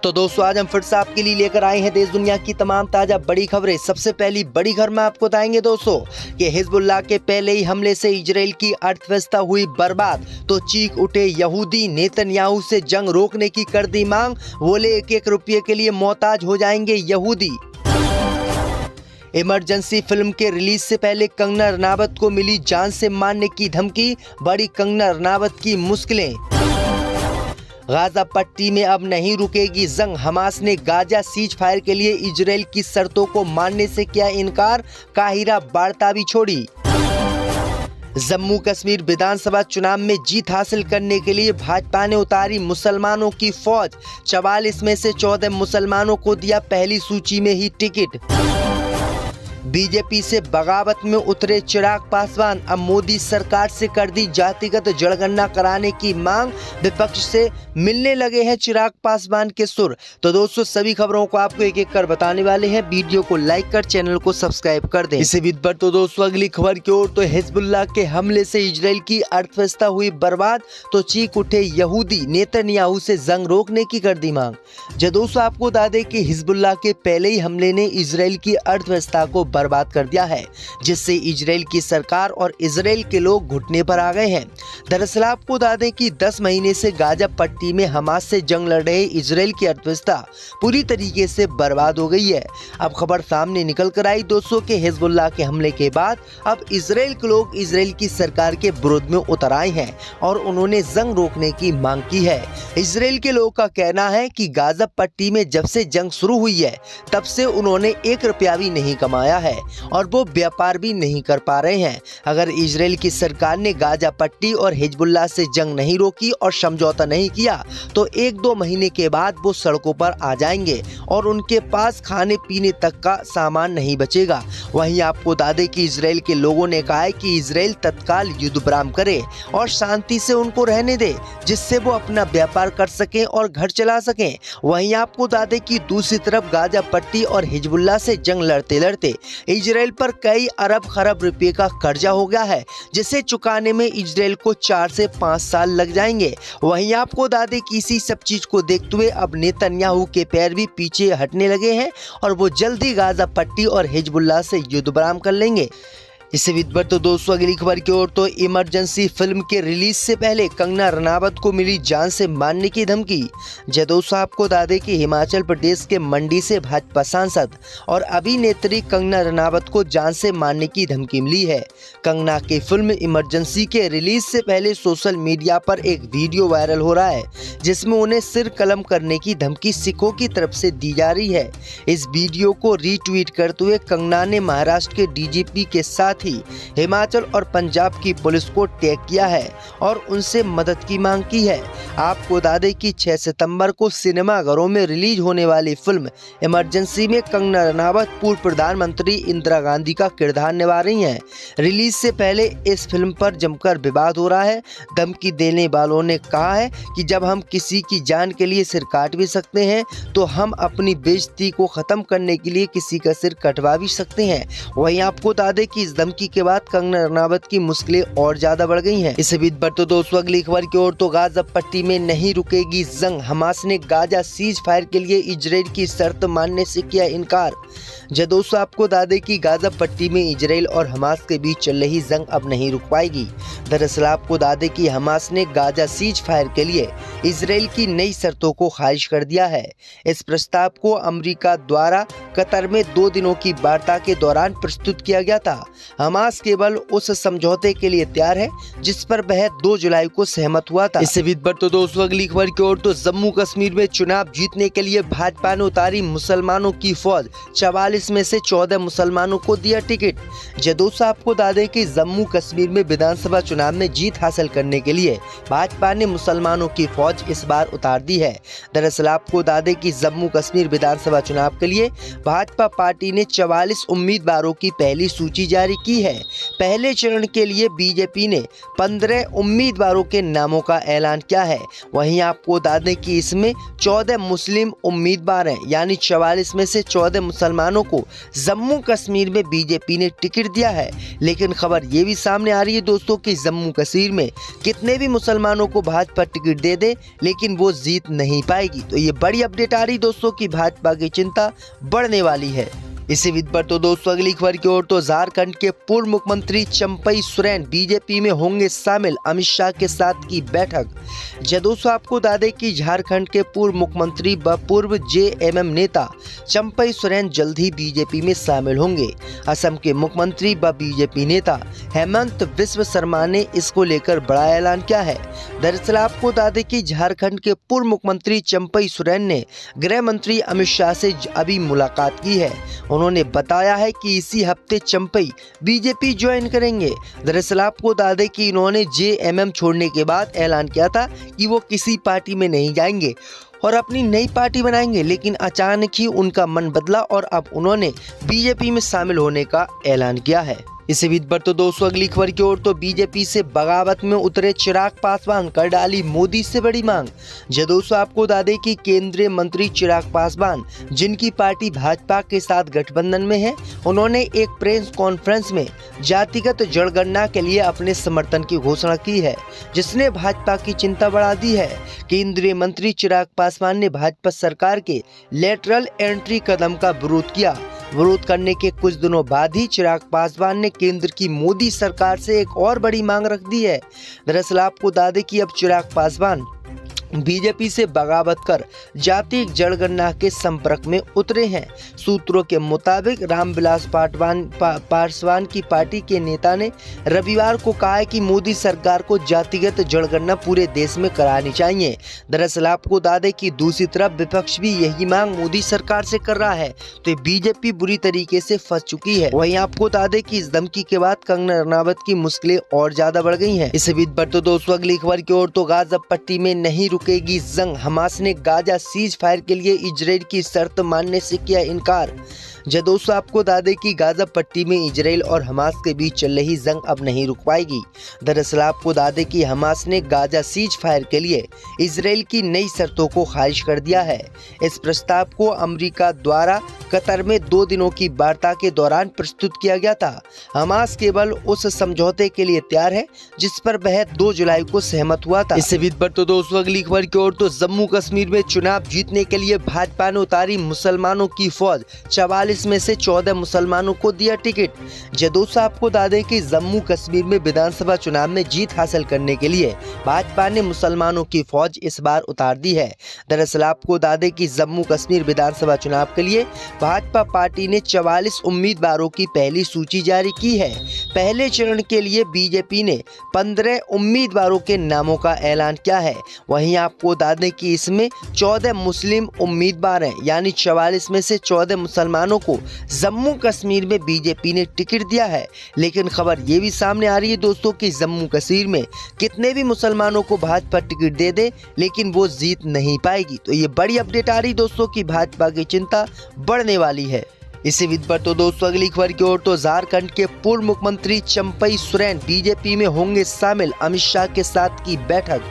तो दोस्तों आज हम फिर से आपके लिए लेकर आए हैं देश दुनिया की तमाम ताजा बड़ी खबरें। सबसे पहली बड़ी खबर में आपको बताएंगे दोस्तों कि हिजबुल्लाह के पहले ही हमले से इजराइल की अर्थव्यवस्था हुई बर्बाद, तो चीख उठे यहूदी, नेतन्याहू से जंग रोकने की कर दी मांग, बोले एक एक रुपये के लिए मोहताज हो जाएंगे यहूदी। इमरजेंसी फिल्म के रिलीज से पहले कंगना रनावत को मिली जान से मारने की धमकी, बड़ी कंगना रनावत की मुश्किलें। गाजा पट्टी में अब नहीं रुकेगी जंग, हमास ने गाजा सीज फायर के लिए इजराइल की शर्तों को मानने से किया इनकार, काहिरा वार्ता भी छोड़ी। जम्मू कश्मीर विधानसभा चुनाव में जीत हासिल करने के लिए भाजपा ने उतारी मुसलमानों की फौज, 44 में से 14 मुसलमानों को दिया पहली सूची में ही टिकट। बीजेपी से बगावत में उतरे चिराग पासवान, अब मोदी सरकार से कर दी जातिगत जनगणना कराने की मांग, विपक्ष से मिलने लगे हैं चिराग पासवान के सुर। तो दोस्तों सभी खबरों को आपको एक एक कर बताने वाले हैं, वीडियो को लाइक कर चैनल को सब्सक्राइब कर दें। इसी बीच पर तो दोस्तों अगली खबर की ओर, तो हिजबुल्लाह के हमले से इजराइल की अर्थव्यवस्था हुई बर्बाद, तो चीख उठे यहूदी, नेतन्याहू से जंग रोकने की कर दी मांग। जब दोस्तों आपको बता दें कि हिजबुल्लाह के पहले ही हमले ने इजराइल की अर्थव्यवस्था को बर्बाद कर दिया है, जिससे इजराइल की सरकार और इजराइल के लोग घुटने पर आ गए हैं। दरअसल आपको बता दें कि 10 महीने से गाजा पट्टी में हमास से जंग लड़ रहे इजराइल की अर्थव्यवस्था पूरी तरीके से बर्बाद हो गई है। अब खबर सामने निकल कर आई दोस्तों के हिजबुल्लाह के हमले के बाद अब इजराइल के लोग इजराइल की सरकार के विरोध में उतर आए हैं और उन्होंने जंग रोकने की मांग की है। इजराइल के लोगों का कहना है कि गाजा पट्टी में जब से जंग शुरू हुई है तब से उन्होंने 1 रुपया भी नहीं कमाया है और वो व्यापार भी नहीं कर पा रहे हैं। अगर इजराइल की सरकार ने गाजा पट्टी और हिजबुल्लाह से जंग नहीं रोकी और समझौता नहीं किया तो 1-2 महीने के बाद वो सड़कों पर आ जाएंगे और उनके पास खाने पीने तक का सामान नहीं बचेगा। वहीं आपको बता दें कि इजराइल के लोगों ने कहा है कि इजराइल तत्काल युद्ध विराम करे और शांति से उनको रहने दे, जिससे वो अपना व्यापार कर सकें और घर चला सकें। वहीं आपको बता दें कि दूसरी तरफ गाजा पट्टी और हिजबुल्लाह से जंग लड़ते लड़ते इजराइल पर कई अरब खरब रुपए का कर्जा हो गया है, जिसे चुकाने में इजराइल को 4 से 5 साल लग जाएंगे। वहीं आपको बता दें कि इसी सब चीज को देखते हुए अब नेतन्याहू के पैर भी पीछे हटने लगे हैं और वो जल्दी गाजा पट्टी और हिजबुल्लाह से युद्ध विराम कर लेंगे। इसी बीच पर तो दोस्तों अगली खबर की ओर, तो इमरजेंसी फिल्म के रिलीज से पहले कंगना रनावत को मिली जान से मारने की धमकी। जय दोस्तों आपको बता दें कि हिमाचल प्रदेश के मंडी से भाजपा सांसद और अभिनेत्री कंगना रनावत को जान से मारने की धमकी मिली है। कंगना की फिल्म इमरजेंसी के रिलीज से पहले सोशल मीडिया पर एक वीडियो वायरल हो रहा है, जिसमें उन्हें सिर कलम करने की धमकी सिखों की तरफ से दी जा रही है। इस वीडियो को रीट्वीट करते हुए कंगना ने महाराष्ट्र के डीजीपी के साथ हिमाचल और पंजाब की पुलिस को टैग किया है और उनसे मदद की मांग की है। आपको बता दें कि 6 सितंबर को सिनेमाघरों में रिलीज होने वाली फिल्म इमरजेंसी में कंगना रनावत पूर्व प्रधानमंत्री इंदिरा गांधी का किरदार निभा रही हैं। रिलीज से पहले इस फिल्म पर जमकर विवाद हो रहा है। धमकी देने वालों ने कहा है कि जब हम किसी की जान के लिए सिर काट भी सकते हैं तो हम अपनी बेइज्जती को खत्म करने के लिए किसी का सिर कटवा भी सकते हैं। वहीं आपको बता दें कि इस धमकी के बाद कंगना रनावत की मुश्किलें और ज्यादा बढ़ गई हैं। इस बीच पर तो दोस्तों अगली खबर की ओर, तो गाजा पट्टी में नहीं रुकेगी जंग, हमास ने गाजा सीज फायर के लिए इजराइल की शर्त मानने से किया इनकार। जब दोस्तों आपको बता दें कि गाजा पट्टी में इजराइल और हमास के बीच चल रही जंग अब नहीं रुक पाएगी। दरअसल आपको बता दें कि हमास ने गाजा सीज फायर के लिए इजराइल की नई शर्तों को खारिज कर दिया है। इस प्रस्ताव को अमेरिका द्वारा कतर में 2 दिनों की वार्ता के दौरान प्रस्तुत किया गया था। हमास केवल उस समझौते के लिए तैयार है जिस पर वह 2 जुलाई को सहमत हुआ था। इससे बीच पर तो दोस्तों अगली खबर की ओर, तो जम्मू कश्मीर में चुनाव जीतने के लिए भाजपा ने उतारी मुसलमानों की फौज, 44 में से 14 मुसलमानों को दिया टिकट। जय दोस्तों आपको बता दें कि जम्मू कश्मीर में विधानसभा चुनाव में जीत हासिल करने के लिए भाजपा ने मुसलमानों की फौज इस बार उतार दी है। दरअसल आपको बता दें कि जम्मू कश्मीर विधानसभा चुनाव के लिए भाजपा पार्टी ने 44 उम्मीदवारों की पहली सूची जारी की है। पहले चरण के लिए बीजेपी ने 15 उम्मीदवारों के नामों का ऐलान किया है। वहीं आपको बता दें कि इसमें 14 मुस्लिम उम्मीदवार हैं, यानी 44 में से 14 मुसलमानों को जम्मू कश्मीर में बीजेपी ने टिकट दिया है। लेकिन खबर ये भी सामने आ रही है दोस्तों कि जम्मू कश्मीर में कितने भी मुसलमानों को भाजपा टिकट दे दे लेकिन वो जीत नहीं पाएगी। तो ये बड़ी अपडेट आ रही दोस्तों कि भाजपा की चिंता बढ़ने वाली है। इसी विद पर तो दोस्तों अगली खबर की ओर तो झारखंड के पूर्व मुख्यमंत्री चंपई सोरेन बीजेपी में होंगे शामिल, अमित शाह के साथ की बैठक। दोस्तों आपको बता दें कि झारखंड के पूर्व मुख्यमंत्री व पूर्व जेएमएम नेता चंपई सोरेन जल्द ही बीजेपी में शामिल होंगे। असम के मुख्यमंत्री व बीजेपी नेता हेमंत बिस्वा शर्मा ने इसको लेकर बड़ा ऐलान किया है। दरअसल आपको बता दें कि झारखंड के पूर्व मुख्यमंत्री चंपई सोरेन ने गृह मंत्री अमित शाह से अभी मुलाकात की है। उन्होंने बताया है कि इसी हफ्ते चंपई बीजेपी ज्वाइन करेंगे। दरअसल आपको बता दें कि इन्होंने जेएमएम छोड़ने के बाद ऐलान किया था कि वो किसी पार्टी में नहीं जाएंगे और अपनी नई पार्टी बनाएंगे, लेकिन अचानक ही उनका मन बदला और अब उन्होंने बीजेपी में शामिल होने का ऐलान किया है। इसी बीच पर तो दोस्तों अगली खबर की ओर तो बीजेपी से बगावत में उतरे चिराग पासवान, कर डाली मोदी से बड़ी मांग। दोस्तों आपको बता दें कि केंद्रीय मंत्री चिराग पासवान, जिनकी पार्टी भाजपा के साथ गठबंधन में है, उन्होंने एक प्रेस कॉन्फ्रेंस में जातिगत जनगणना के लिए अपने समर्थन की घोषणा की है, जिसने भाजपा की चिंता बढ़ा दी है। केंद्रीय मंत्री चिराग पासवान ने भाजपा सरकार के लेटरल एंट्री कदम का विरोध किया। विरोध करने के कुछ दिनों बाद ही चिराग पासवान ने केंद्र की मोदी सरकार से एक और बड़ी मांग रख दी है। दरअसल आपको बता दें कि अब चिराग पासवान बीजेपी से बगावत कर जातीय जनगणना के संपर्क में उतरे हैं। सूत्रों के मुताबिक रामविलास पासवान की पार्टी के नेता ने रविवार को कहा है कि मोदी सरकार को जातिगत जनगणना पूरे देश में करानी चाहिए। दरअसल आपको बता दें कि दूसरी तरफ विपक्ष भी यही मांग मोदी सरकार से कर रहा है, तो बीजेपी बुरी तरीके से फंस चुकी है। वहीं आपको बता दें कि इस धमकी के बाद कंगना रनावत की मुश्किलें और ज्यादा बढ़ गई हैं। इस बीच पर तो दोस्तों अगली खबर की ओर तो गाजा पट्टी में नहीं रुकेगी जंग, हमास ने गाजा सीज फायर के लिए इजराइल की शर्त मानने से किया इनकार। दोस्तों आपको बता दें कि गाजा पट्टी में इजराइल और हमास के बीच चल रही जंग अब नहीं रुक पाएगी। दरअसल आपको बता दें कि हमास ने गाजा सीज फायर के लिए इजराइल की नई शर्तों को खारिज कर दिया है। इस प्रस्ताव को अमेरिका द्वारा कतर में 2 दिनों की वार्ता के दौरान प्रस्तुत किया गया था। हमास केवल उस समझौते के लिए तैयार है जिस पर वह 2 जुलाई को सहमत हुआ था। इससे बीच पर तो दोस्तों अगली खबर की ओर तो जम्मू कश्मीर में चुनाव जीतने के लिए भाजपा ने उतारी मुसलमानों की फौज, 44 में से 14 मुसलमानों को दिया टिकट। दोस्तों आपको बता दें कि जम्मू कश्मीर में विधानसभा चुनाव में जीत हासिल करने के लिए भाजपा ने मुसलमानों की फौज इस बार उतार दी है। दरअसल आपको बता दें कि जम्मू कश्मीर विधानसभा चुनाव के लिए भाजपा पार्टी ने 44 उम्मीदवारों की पहली सूची जारी की है। पहले चरण के लिए बीजेपी ने 15 उम्मीदवारों के नामों का ऐलान किया है। वहीं आपको बता दें कि इसमें 14 मुस्लिम उम्मीदवार हैं, यानी 44 में से 14 मुसलमानों को जम्मू कश्मीर में बीजेपी ने टिकट दिया है। लेकिन खबर ये भी सामने आ रही है दोस्तों कि जम्मू कश्मीर में कितने भी मुसलमानों को भाजपा टिकट दे दे लेकिन वो जीत नहीं पाएगी। तो ये बड़ी अपडेट आ रही दोस्तों कि भाजपा की चिंता बढ़ने वाली है। इसी विद पर तो दोस्तों अगली खबर की ओर तो झारखंड के पूर्व मुख्यमंत्री चंपई सोरेन बीजेपी में होंगे शामिल, अमित शाह के साथ की बैठक।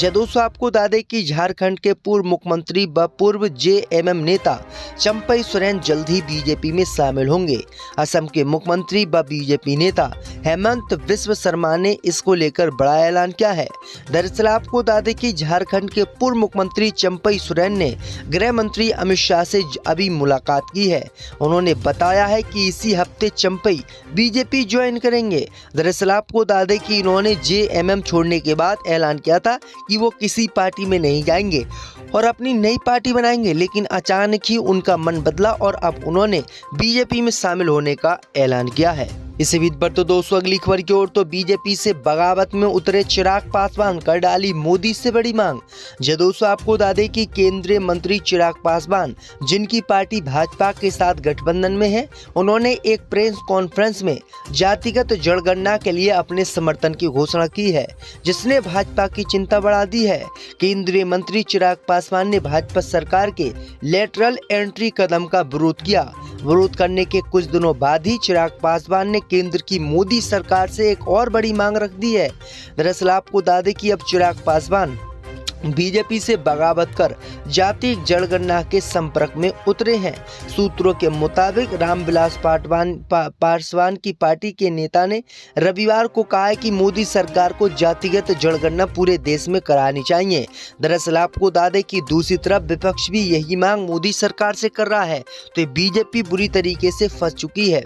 दोस्तों आपको बता दें कि झारखंड के पूर्व मुख्यमंत्री व पूर्व जेएमएम नेता चंपई सोरेन जल्द ही बीजेपी में शामिल होंगे। असम के मुख्यमंत्री व बीजेपी नेता हेमंत बिस्वा शर्मा ने इसको लेकर बड़ा ऐलान किया है। दरअसल आपको बता दें कि झारखंड के पूर्व मुख्यमंत्री चंपई सोरेन ने गृह मंत्री अमित शाह से अभी मुलाकात की है। उन्होंने बताया है कि इसी हफ्ते चंपई बीजेपी ज्वाइन करेंगे। दरअसल आपको बता दें कि इन्होंने जेएमएम छोड़ने के बाद ऐलान किया था कि वो किसी पार्टी में नहीं जाएंगे और अपनी नई पार्टी बनाएंगे, लेकिन अचानक ही उनका मन बदला और अब उन्होंने बीजेपी में शामिल होने का ऐलान किया है। इसी बीच पर तो दोस्तों अगली खबर की ओर तो बीजेपी से बगावत में उतरे चिराग पासवान, कर डाली मोदी से बड़ी मांग। दोस्तों आपको बता दें कि केंद्रीय मंत्री चिराग पासवान, जिनकी पार्टी भाजपा के साथ गठबंधन में है, उन्होंने एक प्रेस कॉन्फ्रेंस में जातिगत जनगणना के लिए अपने समर्थन की घोषणा की है, जिसने भाजपा की चिंता बढ़ा दी है। केंद्रीय मंत्री चिराग पासवान ने भाजपा सरकार के लेटरल एंट्री कदम का विरोध किया। विरोध करने के कुछ दिनों बाद ही चिराग पासवान ने केंद्र की मोदी सरकार से एक और बड़ी मांग रख दी है। दरअसल आपको बता दें कि अब चिराग पासवान बीजेपी से बगावत कर जातीय जनगणना के संपर्क में उतरे हैं। सूत्रों के मुताबिक रामविलास पासवान की पार्टी के नेता ने रविवार को कहा है कि मोदी सरकार को जातिगत जनगणना पूरे देश में करानी चाहिए। दरअसल आपको बता दें कि दूसरी तरफ विपक्ष भी यही मांग मोदी सरकार से कर रहा है, तो बीजेपी बुरी तरीके से फंस चुकी है।